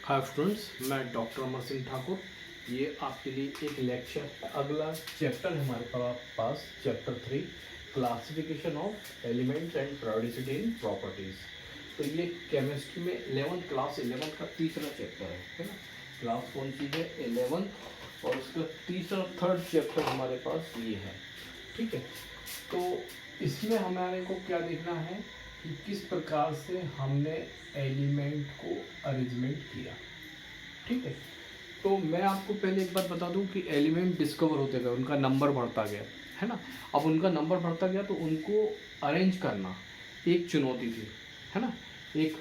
हाय students, मैं doctor Amar Singh Thakur. ये आपके लिए एक लेक्चर अगला चैप्टर है हमारे पास chapter 3 classification of elements and periodicity in properties. तो ये केमिस्ट्री में 11th क्लास 11th का तीसरा चैप्टर है ना। क्लास कौन सी है? 11th। और उसका तीसरा थर्ड चैप्टर हमारे पास ये है। ठीक है, तो इसमें हमारे को क्या देखना है कि किस प्रकार से हमने एलिमेंट को अरेंजमेंट किया। ठीक है, तो मैं आपको पहले एक बात बता दूं कि एलिमेंट डिस्कवर होते गए, उनका नंबर बढ़ता गया है ना। अब उनका नंबर बढ़ता गया तो उनको अरेंज करना एक चुनौती थी, है ना, एक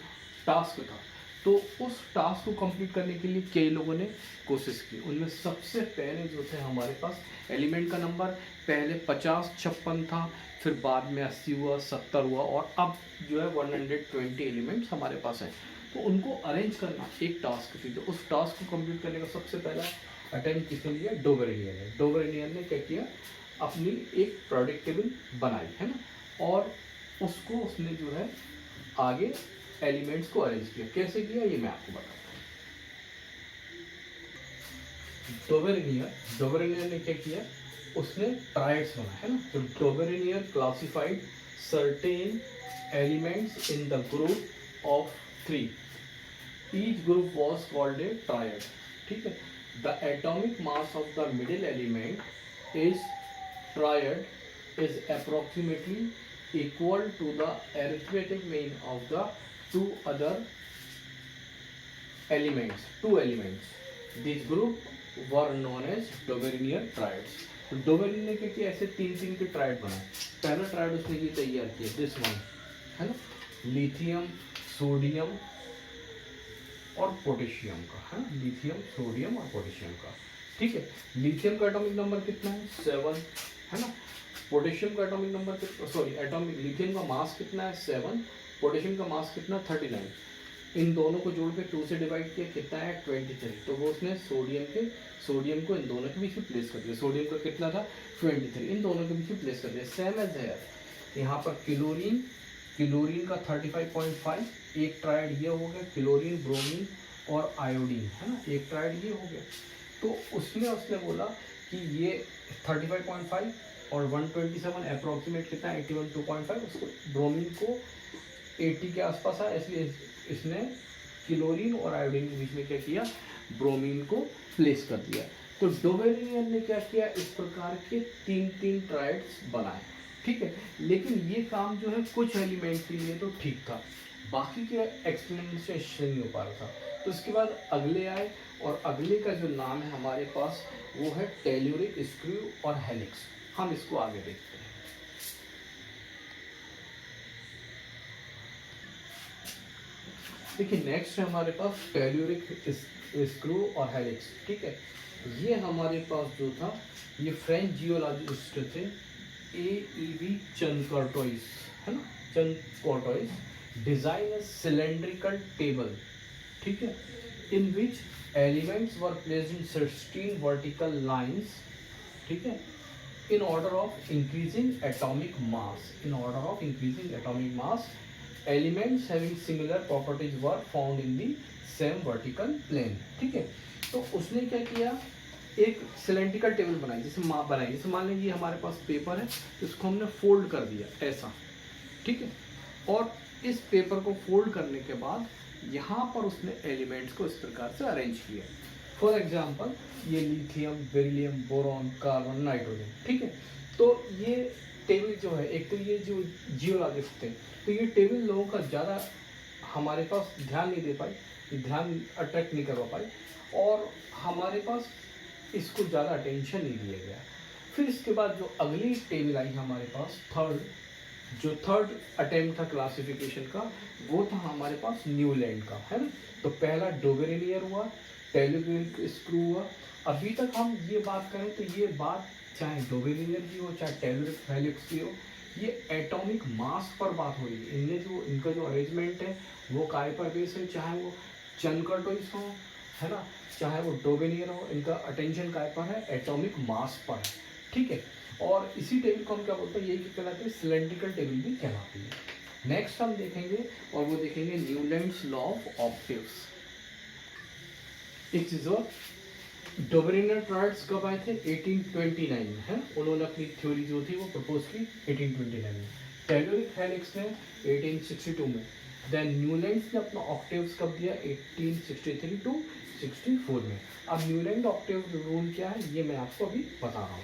टास्क था। तो उस टास्क को कंप्लीट करने के लिए कई लोगों ने कोशिश की। उनमें सबसे पहले जो थे हमारे पास एलिमेंट का नंबर पहले 50-56 था, फिर बाद में 80 हुआ, 70 हुआ, और अब जो है 120 एलिमेंट्स हमारे पास हैं। तो उनको अरेंज करना एक टास्क थी। तो उस टास्क को कंप्लीट करने का सबसे पहला अटेम्प्ट किसने लिया? डोबेरेनियर ने। डोबेरेनियर ने क्या किया? अपनी एक प्रोडक्ट टेबल बनाई, है ना, और उसको उसने जो है आगे एलिमेंट्स को अरेंज किया। कैसे किया ये मैं आपको बताता हूँ। डोबेरेनियर ने क्या किया? उसने ट्रायड्स बनाया, है ना। तो Dobereiner classified certain elements in the group of 3। Each group was called a triad. ठीक है, the atomic mass of the middle element is triad is approximately equal to the arithmetic mean of the two elements. These group were known as Dobereinier triads. तो Dobereiner ने क्या किया? ऐसे तीन के triad बनाए। पहला ट्रायड उसने ये तैयार किया, दिस वन, है ना, लिथियम, सोडियम और पोटेशियम का, है ना, लिथियम, सोडियम और पोटेशियम का। ठीक है, लिथियम का एटॉमिक नंबर कितना है? 7, है ना। पोटेशियम का एटॉमिक नंबर एटॉमिक लिथियम का मास कितना है? 7। पोटेशियम का मास कितना? 39। इन दोनों को जोड़ के 2 से डिवाइड किया, कितना है? 23। तो वो उसने सोडियम को इन दोनों के बीच में प्लेस कर दिया। सोडियम का कितना था? 23। इन दोनों के बीच में प्लेस कर दिया। सेम एज है यहाँ पर क्लोरीन का 35.5, एक ट्रायड ये हो गया। क्लोरीन, ब्रोमीन और आयोडीन, है ना, एक ट्रायड ये हो गया। तो उसने बोला कि ये 35.5 और 127 अप्रोक्सीमेट कितना? 81.2.5। उसको ब्रोमीन को 80 के आसपास आया, इसलिए इसने क्लोरीन और आयोडीन के बीच में क्या किया? ब्रोमीन को प्लेस कर दिया। तो डोबेरेनियर ने क्या किया? इस प्रकार के तीन ट्रायड्स बनाए। ठीक है, लेकिन ये काम जो है कुछ एलिमेंट के लिए तो ठीक था, बाकी के एक्सप्लेनेशन नहीं हो पा रहा था। तो इसके बाद अगले आए, और अगले का जो नाम है हमारे पास वो है टेल्यूरिक, स्क्रू और हेलिक्स। हम इसको आगे देखते हैं। देखिए, नेक्स्ट है हमारे पास टेल्यूरिक, स्क्रू और हेलिक्स। ठीक है, ये हमारे पास जो था, ये फ्रेंच जियोलॉजिस्ट थे, A.E.V. चनकर्टोइस, है ना, Chancourtois design a cylindrical table, ठीक है, in which elements were placed in 16 vertical lines, ठीक है, in order of increasing atomic mass, elements having similar properties were found in the same vertical plane। ठीक है, तो उसने क्या किया? एक सिलेंड्रिकल टेबल बनाई, जैसे मान लीजिए हमारे पास पेपर है, तो इसको हमने फोल्ड कर दिया ऐसा। ठीक है, और इस पेपर को फोल्ड करने के बाद यहाँ पर उसने एलिमेंट्स को इस प्रकार से अरेंज किया। फॉर एग्जाम्पल, ये lithium, beryllium, boron, carbon, nitrogen. ठीक है, तो ये टेबल जो है, एक तो ये जो जियोलॉजिस्ट थे, तो ये टेबल लोगों का ज़्यादा हमारे पास ध्यान नहीं दे पाई, ध्यान अट्रैक्ट नहीं करवा पाई, और हमारे पास इसको ज़्यादा अटेंशन नहीं दिया गया। फिर इसके बाद जो अगली टेबल आई हमारे पास, थर्ड अटेम्प्ट था क्लासिफिकेशन का, वो था हमारे पास न्यूलैंड का, है ना। तो पहला डोबेरेनियर हुआ, टेल्यूरिक स्क्रू हुआ। अभी तक हम ये बात करें तो ये बात चाहे डोबेरेनियर की हो, चाहे टेल्यूरिक हेलिक्स की हो, ये एटॉमिक मास पर बात हो रही है। इनका जो अरेंजमेंट है वो काय पर बेस है, चाहे वो चनकर्टोइस हो, है ना, चाहे वो डोबेनियर हो, इनका अटेंशन काय पर है? एटॉमिक मास पर है। ठीक है, और इसी टेबल को हम क्या बोलते हैं? यही कहलाते हैं सिलेंड्रिकल टेबल भी कहलाती है। नेक्स्ट हम देखेंगे, और वो देखेंगे न्यूलैंड्स लॉ ऑफ ऑक्टेव्स। एक चीज और, डोबेरिनर ट्रायड्स कब आए थे? 1829 में, है। उन्होंने अपनी थ्योरी जो थी वो प्रपोज की 1829 में। टेलुरिक हेलिक्स ने 1862 में। देन न्यूलैंड्स ने अपना ऑक्टेव्स कब दिया? 1863 टू 64 में। अब न्यूलैंड ऑक्टेव रूल क्या है ये मैं आपको अभी बता रहा हूँ।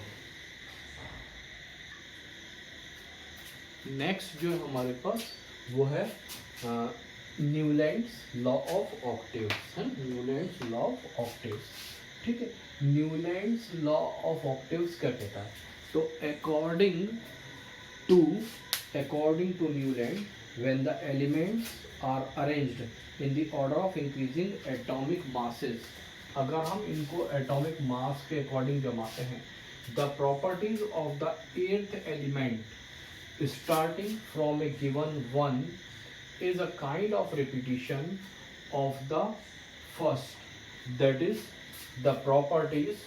नेक्स्ट जो है हमारे पास वो है न्यूलैंड्स लॉ ऑफ ऑक्टेव्स, है। न्यूलैंड्स लॉ ऑफ ऑक्टेव्स, ठीक है। न्यूलैंड्स लॉ ऑफ ऑक्टेव्स क्या कहता है? तो according to Newland, when the elements are arranged in the order of increasing atomic masses, अगर हम इनको एटॉमिक मास के अकॉर्डिंग जमाते हैं, the properties of the eighth element starting from a given one is a kind of repetition of the first, that is the properties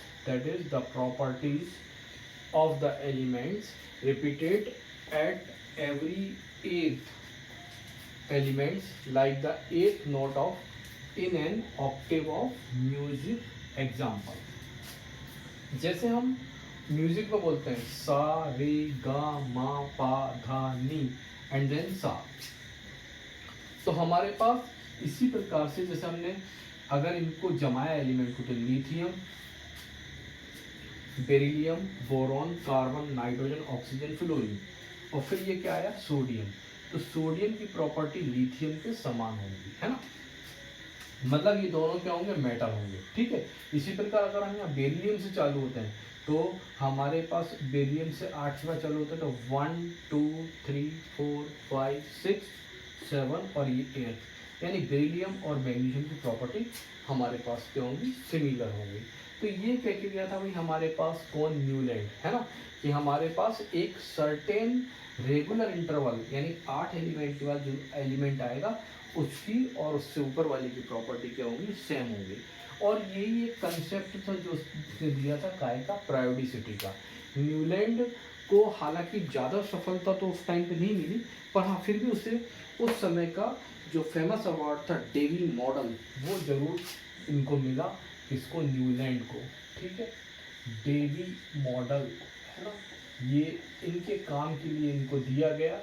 of the elements repeated at every eighth elements, like the eighth note of in an octave of music. Example, जैसे हम music में बोलते हैं सा रे गा मा पा धा नी एंड देन सा, तो हमारे पास इसी प्रकार से जैसे हमने अगर इनको जमाया एलिमेंट को, तो lithium, beryllium, boron, carbon, nitrogen, oxygen, fluorine, और फिर ये क्या आया? सोडियम। तो सोडियम की प्रॉपर्टी लिथियम के समान होगी, है ना, मतलब ये दोनों क्या होंगे? मेटल होंगे, ठीक है। इसी प्रकार अगर हम यहाँ बेरिलियम से चालू होते हैं तो हमारे पास बेरिलियम से 8 बार चालू होता है, तो 1 2 3 4 5 6 7 और ये 8, यानी बेरिलियम और मैग्नीशियम की प्रॉपर्टी हमारे पास क्या होंगी? सिमिलर होंगी। तो ये क्या किया गया था भाई हमारे पास? कौन? न्यूलैंड, है ना, कि हमारे पास एक सर्टेन रेगुलर इंटरवल यानी 8 एलिमेंट के बाद जो एलिमेंट आएगा उसकी और उससे ऊपर वाले की प्रॉपर्टी क्या होगी? सेम होगी। और यही एक कंसेप्ट था जो उसने दिया था काय का? प्रायोडिसिटी का। न्यूलैंड को हालांकि ज़्यादा सफलता तो उस टाइम पे नहीं मिली, पर हाँ फिर भी उसे उस समय का जो फेमस अवार्ड था डेवी मॉडल, वो जरूर इनको मिला। किसको? न्यूलैंड को, ठीक है। डेवी मॉडल, है ना, ये इनके काम के लिए इनको दिया गया,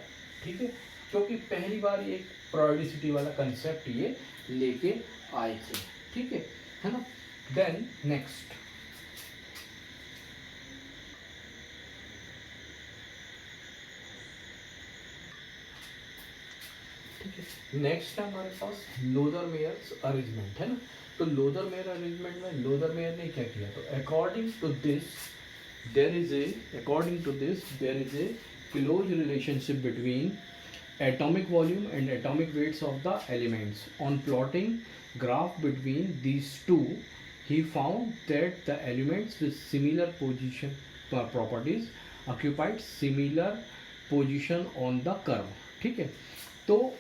ठीक है, क्योंकि पहली बार एक प्रायोडिसिटी वाला कंसेप्ट ये लेके आए थे, ठीक है ना। देन नेक्स्ट, ठीक है, नेक्स्ट है हमारे पास लोदर-मेयर्स अरेंजमेंट, है ना। तो लोदर-मेयर अरेंजमेंट में लोदर-मेयर ने क्या किया? तो according to this there is a close relationship between atomic volume and atomic weights of the elements. On plotting graph between these two, he found that the elements with similar position properties occupied similar position on the curve, ठीक है। तो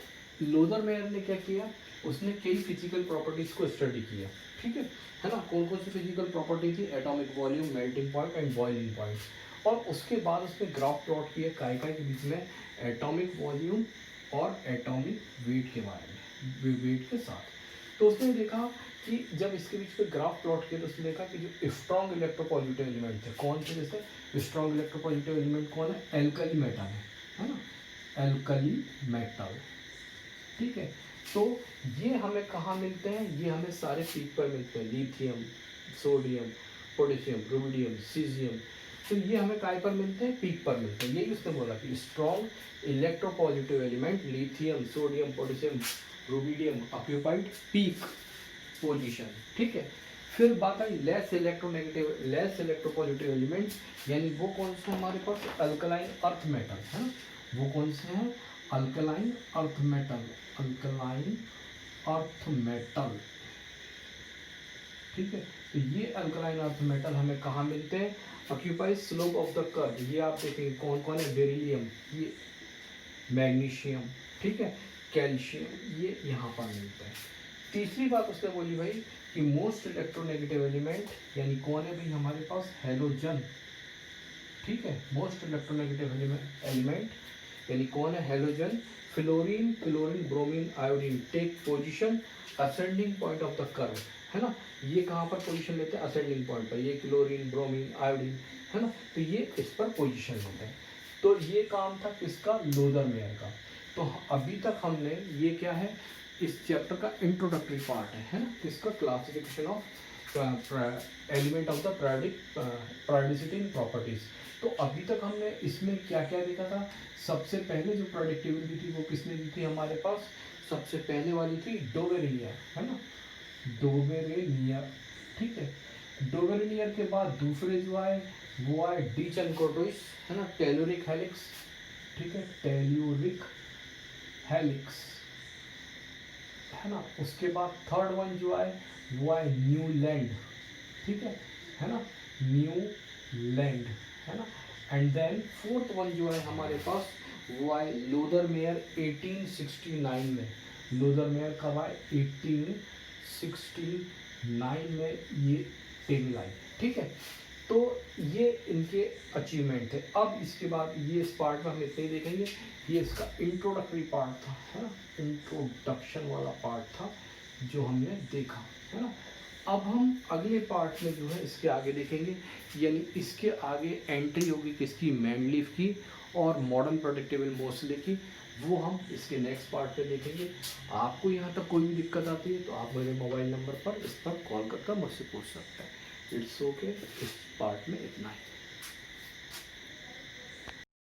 Luther-mayor ने क्या किया? उसने कई physical properties को study किया, ठीक है ना। कौन कौन सी फिजिकल प्रॉपर्टी थी? Atomic volume, melting point and boiling point. और उसके बाद उसने ग्राफ प्लॉट किया काय के बीच में एटॉमिक वॉल्यूम और एटॉमिक वेट के बारे में, वेट के साथ। तो उसने देखा कि जब इसके बीच में ग्राफ प्लॉट किया तो उसने देखा कि जो स्ट्रॉन्ग इलेक्ट्रोपॉजिटिव एलिमेंट थे, कौन से? जैसे स्ट्रॉन्ग इलेक्ट्रोपॉजिटिव एलिमेंट कौन है? एल्कली मेटल है ना, एल्कली मेटल, ठीक है। तो ये हमें कहाँ मिलते हैं? ये हमें सारे पीक पर मिलते हैं, lithium, sodium, potassium, rubidium, caesium. तो ये हमें काय पर मिलते हैं? पीक पर मिलते हैं। यही उसने बोला कि strong electropositive element lithium, sodium, potassium, rubidium occupied peak position, ठीक है। फिर बात आई लेस इलेक्ट्रोपॉजिटिव एलिमेंट, यानी वो कौन से हमारे पास? अल्कलाइन अर्थ मेटल, है ना। वो कौन से हैं? Alkaline earth metal, alkaline earth metal, ठीक है। तो ये अल्कलाइन अर्थ मेटल हमें कहाँ मिलते हैं? Occupy slope of the curve. ये आप देखेंगे कौन कौन है? बेरिलियम, ये मैग्नीशियम, ठीक है, कैल्शियम, ये यहाँ पर मिलता है। तीसरी बात उसने बोली भाई कि मोस्ट इलेक्ट्रोनेगेटिव एलिमेंट, यानी कौन है भाई हमारे पास? हैलोजन, ठीक है। मोस्ट इलेक्ट्रोनेगेटिव एलिमेंट यानी कौन है? Halogen. Fluorine, chlorine, bromine, iodine take position ascending point of the curve, है ना। ये कहाँ पर पोजीशन लेते हैं? असेंडिंग पॉइंट पर। ये क्लोरीन, ब्रोमीन, आयोडीन, है ना, तो ये इस पर पोजीशन लेते हैं। तो ये काम था किसका? लोदरमेयर का। तो अभी तक हमने ये क्या है, इस चैप्टर का इंट्रोडक्टरी पार्ट है ना, किसका? Classification of element of the periodicity in properties. तो अभी तक हमने इसमें क्या क्या देखा था? सबसे पहले जो प्रेडिक्टिविटी थी वो किसने दी थी हमारे पास? सबसे पहले वाली थी डोवेरिनियर, है ना, डोवेरिनियर, ठीक है। डोवेरिनियर के बाद दूसरे जो आए वो आए डीचेनकोटोइस, है ना, टेलुरिक हेलिक्स, ठीक है, टेलुरिक हेलिक्स, है ना। उसके बाद थर्ड वन जो आए वो आए न्यूलैंड, ठीक है ना, न्यूलैंड, है ना। एंड देन फोर्थ वन जो है हमारे पास वो आए लोदरमेयर 1869 में। लोदरमेयर कब आए? 1869 में ये टेबल आई, ठीक है। तो ये इनके अचीवमेंट थे। अब इसके बाद ये इस पार्ट में हम इतने ही देखेंगे, ये इसका इंट्रोडक्टरी पार्ट था, है ना, इंट्रोडक्शन वाला पार्ट था जो हमने देखा, है ना। अब हम अगले पार्ट में जो है इसके आगे देखेंगे, यानी इसके आगे एंट्री होगी किसकी? मेंडलीफ की और मॉडर्न प्रेडिक्टेबल मोस्टली की। वो हम इसके नेक्स्ट पार्ट में देखेंगे। आपको यहाँ तक कोई भी दिक्कत आती है तो आप मेरे मोबाइल नंबर पर इस पर कॉल कर मुझसे पूछ सकते हैं। इट्स ओके, इस पार्ट में इतना ही।